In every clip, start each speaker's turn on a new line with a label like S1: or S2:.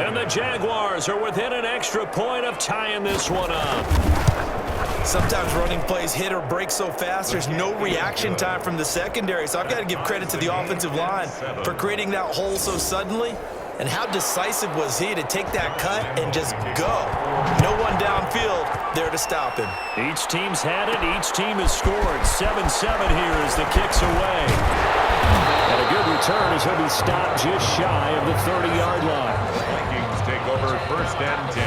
S1: And the Jaguars are within an extra point of tying this one up.
S2: Sometimes running plays hit or break so fast, there's no reaction time from the secondary. So I've got to give credit to the offensive line for creating that hole so suddenly. And how decisive was he to take that cut and just go? No one downfield there to stop him.
S1: Each team's had it. Each team has scored. 7-7 here as the kick's away. And a good return as he'll be stopped just shy of the 30-yard line.
S3: Vikings take over 1st and 10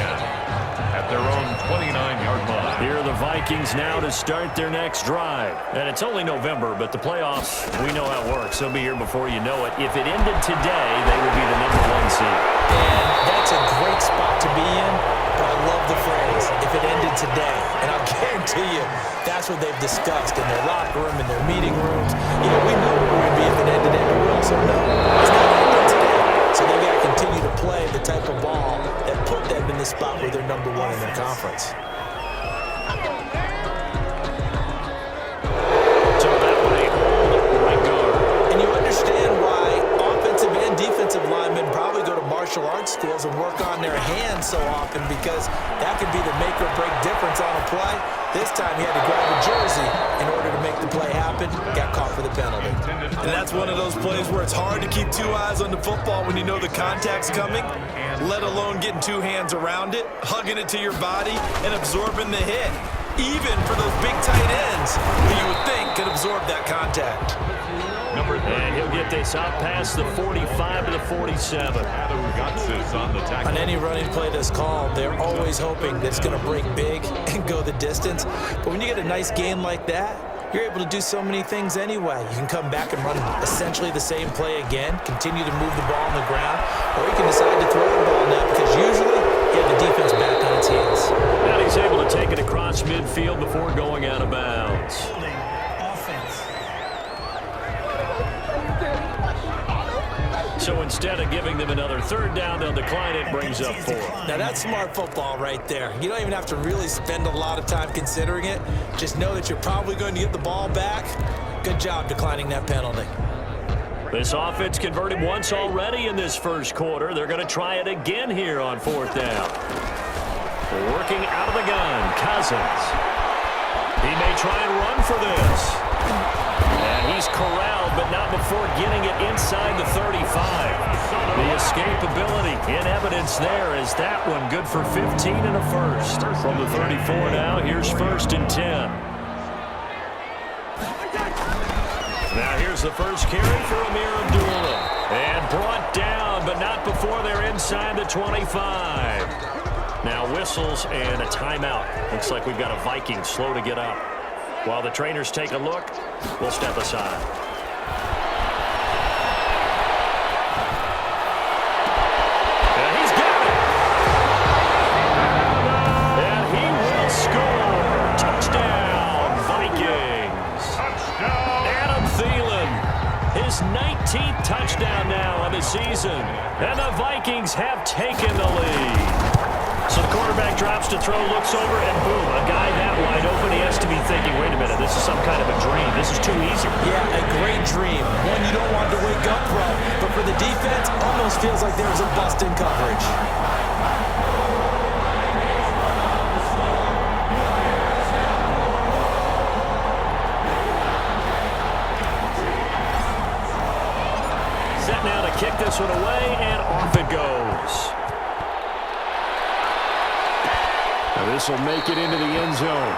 S3: at their own 29-yard line.
S1: Here are the Vikings now to start their next drive. And it's only November, but the playoffs, we know how it works. They'll be here before you know it. If it ended today, they would be the #1 seed.
S2: And that's a great spot to be in, but I love the phrase, if it ended today. And I'll guarantee you, that's what they've discussed in their locker room, in their meeting rooms. You know, we know where we'd be if it ended today, but we also know it's not ending today. So they've got to continue to play the type of ball that put them in the spot where they're #1 in their conference.
S1: So that one a hold right guard.
S2: And you understand why offensive and defensive linemen probably go to martial arts schools and work on their hands so often, because that could be the make or break difference on a play. This time he had to grab a jersey in order to make the play happen. Got caught for the penalty. And that's one of those plays where it's hard to keep two eyes on the football when you know the contact's coming, let alone getting two hands around it, hugging it to your body, and absorbing the hit. Even for those big tight ends who you would think could absorb that contact.
S1: And he'll get this out past the 45 to the 47.
S2: On any running play that's called, they're always hoping that it's going to break big and go the distance. But when you get a nice gain like that, you're able to do so many things anyway. You can come back and run essentially the same play again, continue to move the ball on the ground, or you can decide to throw the ball now, because usually you have the defense back on its heels.
S1: And he's able to take it across midfield before going out of bounds. So instead of giving them another 3rd down, they'll decline it, brings up 4.
S2: Now that's smart football right there. You don't even have to really spend a lot of time considering it. Just know that you're probably going to get the ball back. Good job declining that penalty.
S1: This offense converted once already in this first quarter. They're going to try it again here on 4th down. Working out of the gun, Cousins. He may try and run for this. And he's corralled, but not before getting it inside the 35. The escapability in evidence there is that one good for 15 and a first. From the 34 now, here's 1st and 10. Now here's the first carry for Amir Abdullah. And brought down, but not before they're inside the 25. Now whistles and a timeout. Looks like we've got a Viking slow to get up. While the trainers take a look, we'll step aside. And he's got it. And he will score. Touchdown, Vikings.
S3: Touchdown.
S1: Adam Thielen, his 19th touchdown now of the season. And the Vikings have taken the lead. So the quarterback drops to throw, looks over, and boom, a guy that wide open, he has to be thinking, wait a minute, this is some kind of a dream. This is too easy.
S2: Yeah, a great dream. One you don't want to wake up from. But for the defense, almost feels like there's a bust in coverage.
S1: Set now to kick this one away, and off it goes. This will make it into the end zone.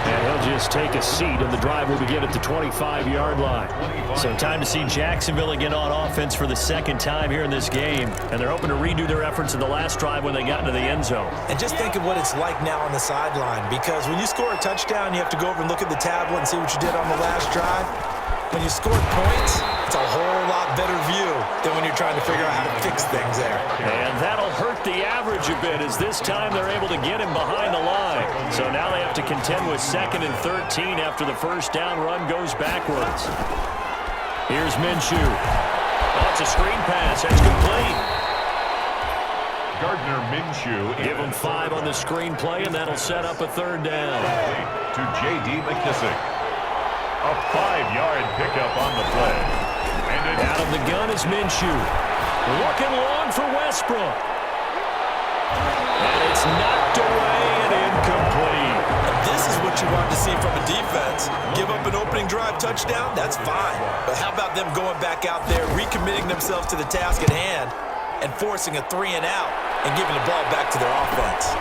S1: And he'll just take a seat, and the drive will begin at the 25-yard line. So time to see Jacksonville again on offense for the 2nd time here in this game. And they're hoping to redo their efforts in the last drive when they got into the end zone.
S2: And just think of what it's like now on the sideline, because when you score a touchdown, you have to go over and look at the tablet and see what you did on the last drive. When you scored points, it's a whole lot better view than when you're trying to figure out how to fix things there.
S1: And that'll hurt the average a bit, as this time they're able to get him behind the line. So now they have to contend with 2nd and 13 after the first down run goes backwards. Here's Minshew. Oh, it's a screen pass. That's complete.
S3: Gardner Minshew.
S1: Give him 5 on the screen play, and that'll set up a 3rd down.
S3: To J.D. McKissick. A 5-yard pickup on the play. And
S1: out of the gun is Minshew. Looking long for Westbrook. And it's knocked away and incomplete.
S2: And this is what you want to see from a defense. Give up an opening drive touchdown, that's fine. But how about them going back out there, recommitting themselves to the task at hand, and forcing a 3-and-out and giving the ball back to their offense.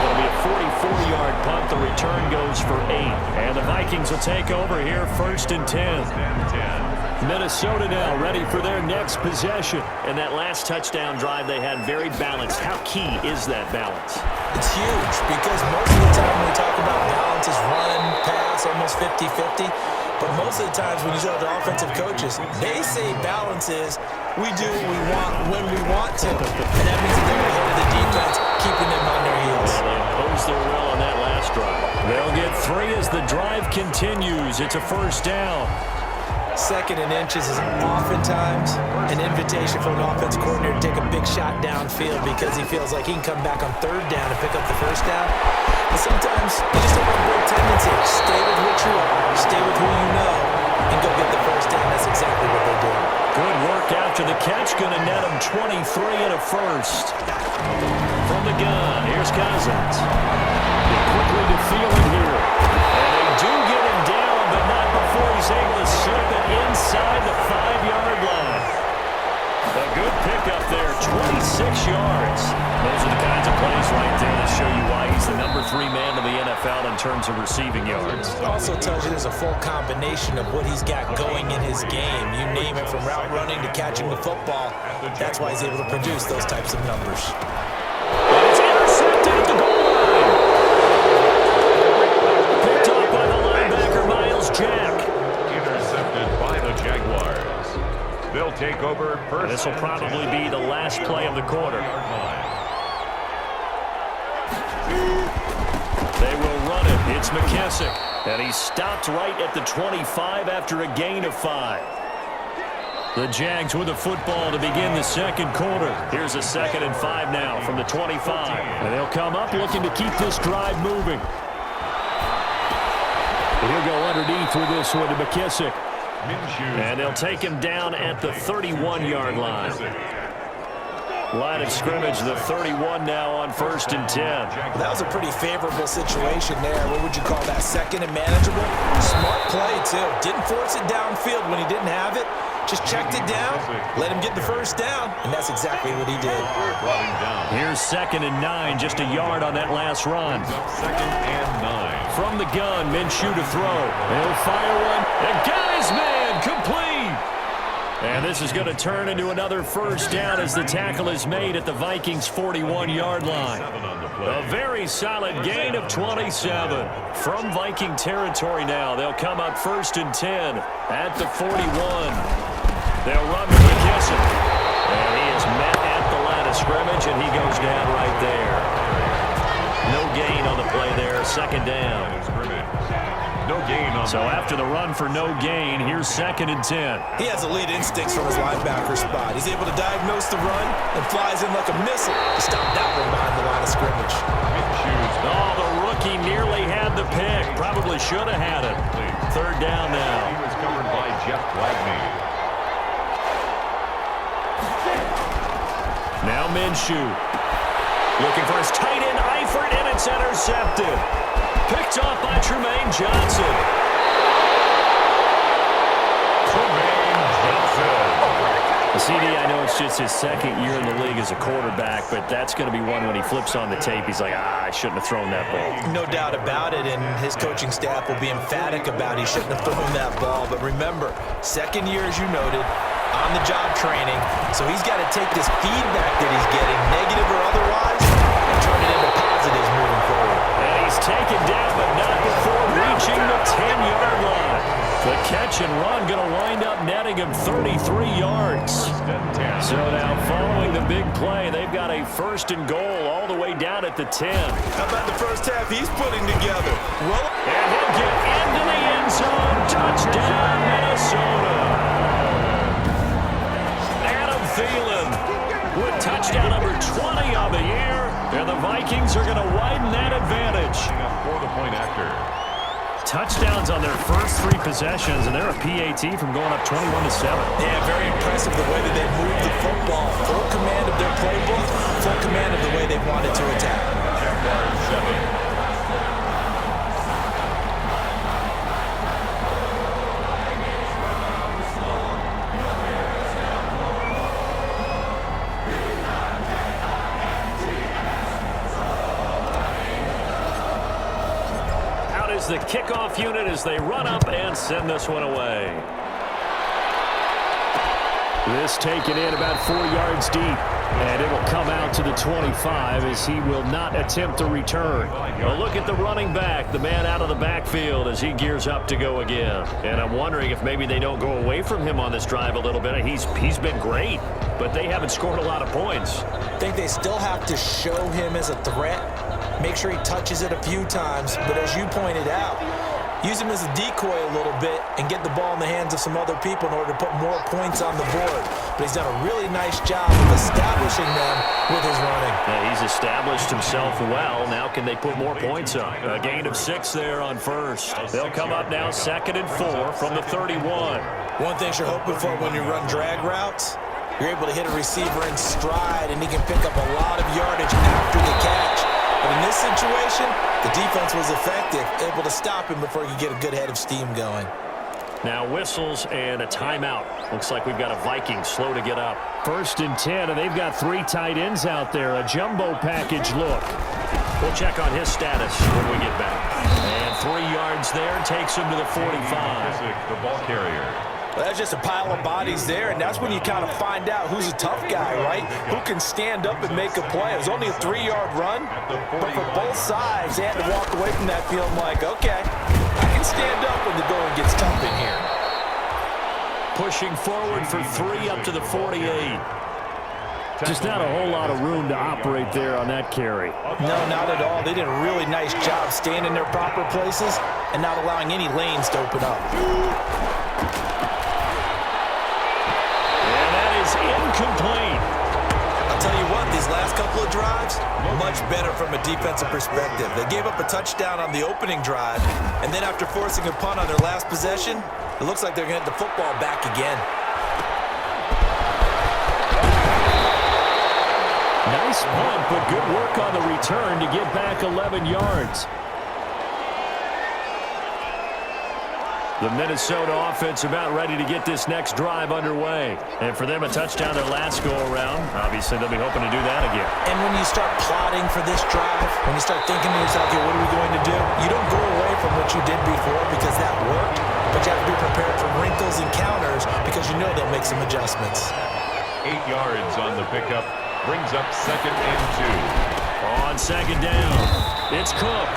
S1: It'll be a 44-yard punt. The return goes for 8. And the Vikings will take over here, 1st and 10. Minnesota now ready for their next possession. And that last touchdown drive they had very balanced. How key is that balance?
S2: It's huge because most of the time when we talk about balance is run, pass, almost 50-50. But most of the times when you talk to offensive coaches, they say balance is we do what we want when we want to. And that means that they're ahead of the defense, keeping them on their heels.
S1: Well, they imposed their will on that last drive. They'll get 3 as the drive continues. It's a 1st down.
S2: 2nd and inches is oftentimes an invitation for an offense coordinator to take a big shot downfield because he feels like he can come back on 3rd down and pick up the 1st down. But sometimes you just don't have a great tendency. Stay with what you are, stay with who you know, and go get the 1st down. That's exactly what they did.
S1: Good work after the catch. Going to net him 23 and a 1st. From the gun, here's Cousins. Get quickly to Thielen here. And they do get him down, but not before he's able to slip it inside the 5-yard line. A good pickup there, 26 yards. Those are the kinds of plays right there that show you why he's the number 3 man in the NFL in terms of receiving yards.
S2: It also tells you there's a full combination of what he's got going in his game. You name it, from route running to catching the football. That's why he's able to produce those types of numbers.
S1: And it's intercepted at the goal line. Picked up by the linebacker, Miles Jack.
S3: Intercepted by the Jaguars. They'll take over first.
S1: This will probably be the last play of the quarter. They will run it. It's McKissick. And he stopped right at the 25 after a gain of 5. The Jags with the football to begin the 2nd quarter. Here's a 2nd and 5 now from the 25. And they'll come up looking to keep this drive moving. He'll go underneath with this one to McKissick. And they'll take him down at the 31-yard line. Line of scrimmage, the 31 now on 1st and 10.
S2: That was a pretty favorable situation there. What would you call that? 2nd and manageable? Smart play, too. Didn't force it downfield when he didn't have it. Just checked it down, let him get the 1st down, and that's exactly what he did.
S1: Here's 2nd and 9, just a yard on that last run.
S3: 2nd and 9.
S1: From the gun, Minshew to throw. He'll fire one, and got his man, complete. And this is going to turn into another 1st down as the tackle is made at the Vikings' 41-yard line. A very solid gain of 27. From Viking territory now, they'll come up 1st and 10 at the 41. They'll run to McKissick. And he is met at the line of scrimmage, and he goes down right there. No gain on the play there, 2nd down.
S3: No gain on
S1: So after the run for no gain, here's 2nd and 10.
S2: He has elite instincts from his linebacker spot. He's able to diagnose the run and flies in like a missile to stop that one behind the line of scrimmage.
S1: Oh, the rookie nearly had the pick. Probably should have had it. 3rd down now.
S3: He was covered by Jeff Gladney.
S1: Now Minshew. Looking for his tight end, Eifert, and it's intercepted. Picked off by Tremaine Johnson. CD, I know it's just his 2nd year in the league as a quarterback, but that's going to be one when he flips on the tape, he's like, I shouldn't have thrown that ball.
S2: No doubt about it, and his coaching staff will be emphatic about he shouldn't have thrown that ball. But remember, 2nd year, as you noted, on-the-job training, so he's got to take this feedback that he's getting, negative or otherwise, and turn it into positives moving forward.
S1: And he's taken down, but not before reaching the 10-yard line. The catch and run going to wind up netting him 33 yards. So now following the big play, they've got a 1st and goal all the way down at the 10.
S2: How about the 1st half he's putting together? Well,
S1: and he'll get into the end zone. Touchdown, Minnesota. Adam Thielen with touchdown number 20 on the year. And the Vikings are going to widen that advantage.
S3: For the point after.
S1: Touchdowns on their first 3 possessions, and they're a PAT from going up 21-7.
S2: Yeah, very impressive the way that they moved the football. Full command of their playbook, full command of the way they wanted to attack.
S3: Jaguars 7.
S1: The kickoff unit as they run up and send this one away. This taken in about 4 yards deep, and it'll come out to the 25 as he will not attempt a return. A look at the running back, the man out of the backfield as he gears up to go again. And I'm wondering if maybe they don't go away from him on this drive a little bit. He's been great, but they haven't scored a lot of points.
S2: I think they still have to show him as a threat. Make sure he touches it a few times, but as you pointed out, use him as a decoy a little bit and get the ball in the hands of some other people in order to put more points on the board. But he's done a really nice job of establishing them with his running.
S1: Yeah, he's established himself well. Now can they put more points up? A gain of 6 there on first. They'll come up now 2nd and 4 from the 31.
S2: One thing you're hoping for when you run drag routes, you're able to hit a receiver in stride, and he can pick up a lot of yardage after the catch. But in this situation, the defense was effective, able to stop him before he could get a good head of steam going.
S1: Now whistles and a timeout. Looks like we've got a Viking slow to get up. 1st and 10, and they've got 3 tight ends out there. A jumbo package look. We'll check on his status when we get back. And 3 yards there takes him to the 45.
S3: The ball carrier.
S2: Well, that's just a pile of bodies there, and that's when you kind of find out who's a tough guy, right? Who can stand up and make a play. It was only a 3-yard run, but for both sides, they had to walk away from that feeling like, okay, I can stand up when the going gets tough in here.
S1: Pushing forward for 3 up to the 48. Just not a whole lot of room to operate there on that carry.
S2: No, not at all. They did a really nice job staying in their proper places and not allowing any lanes to open up.
S1: Incomplete.
S2: I'll tell you what, these last couple of drives, much better from a defensive perspective. They gave up a touchdown on the opening drive, and then after forcing a punt on their last possession, it looks like they're going to get the football back again.
S1: Nice punt, but good work on the return to get back 11 yards. The Minnesota offense about ready to get this next drive underway. And for them, a touchdown their last go-around. Obviously, they'll be hoping to do that again.
S2: And when you start plotting for this drive, when you start thinking to yourself, okay, what are we going to do? You don't go away from what you did before because that worked, but you have to be prepared for wrinkles and counters because you know they'll make some adjustments.
S3: 8 yards on the pickup. Brings up 2nd and 2.
S1: On 2nd down, it's Cook.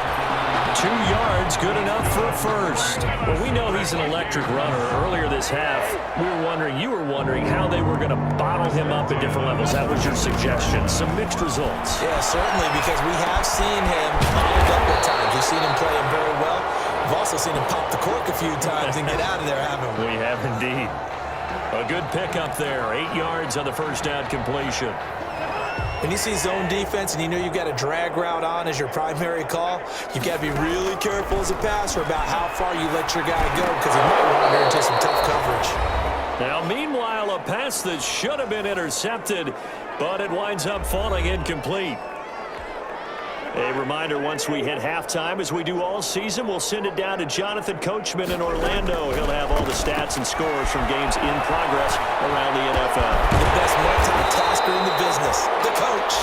S1: 2 yards, good enough for a first. Well, we know he's an electric runner. Earlier this half, you were wondering how they were going to bottle him up at different levels. That was your suggestion. Some mixed results.
S2: Yeah, certainly, because we have seen him bottled up at times. We've seen him play him very well. We've also seen him pop the cork a few times and get out of there, haven't we?
S1: We have indeed. A good pickup there. 8 yards on the first down completion.
S2: When you see zone defense and you know you've got a drag route on as your primary call, you've got to be really careful as a passer about how far you let your guy go because he might wander into some tough coverage.
S1: Now, meanwhile, a pass that should have been intercepted, but it winds up falling incomplete. A reminder, once we hit halftime, as we do all season, we'll send it down to Jonathan Coachman in Orlando. He'll have all the stats and scores from games in progress around the NFL.
S2: The best multitasker in the business, the coach.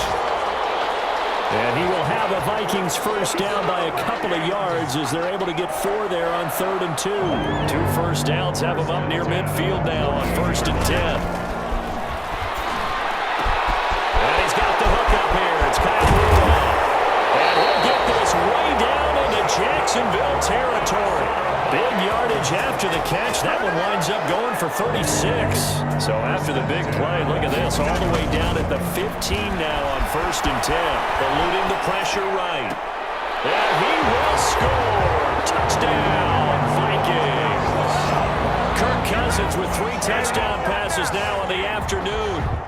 S1: And he will have a Vikings first down by a couple of yards as they're able to get 4 there on 3rd and 2. 2 first downs have them up near midfield now on 1st and 10. And he's got the hook up here. It's Kyle Rudolph. And he'll get this way down into Jacksonville territory. Big yardage after the catch. That one winds up going for 36. So after the big play, look at this. All the way down at the 15 now on 1st and 10. Eluding the pressure right. And he will score. Touchdown, Vikings. Kirk Cousins with 3 touchdown passes now in the afternoon.